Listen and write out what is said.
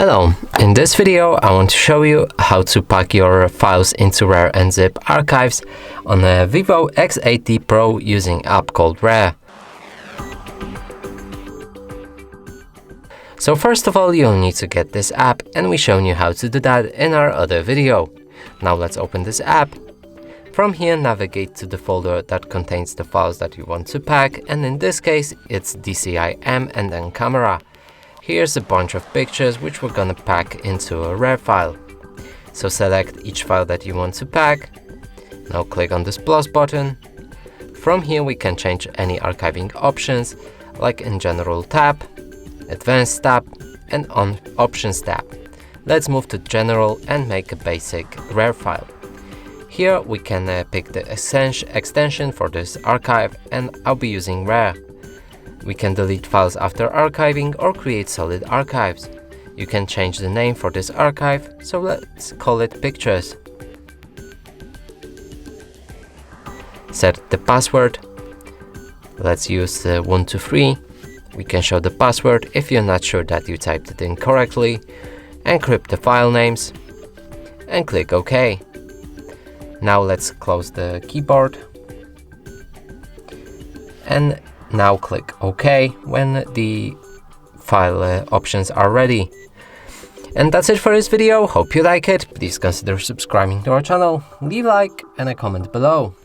Hello, in this video I want to show you how to pack your files into RAR and zip archives on a VIVO X80 Pro using app called RAR. So first of all, you'll need to get this app, and we've shown you how to do that in our other video. Now let's open this app. From here, navigate to the folder that contains the files that you want to pack, and in this case it's DCI-M and then camera. Here's a bunch of pictures which we're gonna pack into a RAR file. So select each file that you want to pack. Now click on this plus button. From here we can change any archiving options, like in General tab, Advanced tab, and on Options tab. Let's move to General and make a basic RAR file. Here we can pick the extension for this archive, and I'll be using RAR. We can delete files after archiving or create solid archives. You can change the name for this archive, so let's call it Pictures. Set the password. Let's use 123. We can show the password if you're not sure that you typed it in correctly. Encrypt the file names and click OK. Now let's close the keyboard and now click OK when the file options are ready. And that's it for this video. Hope you like it. Please consider subscribing to our channel, leave a like and a comment below.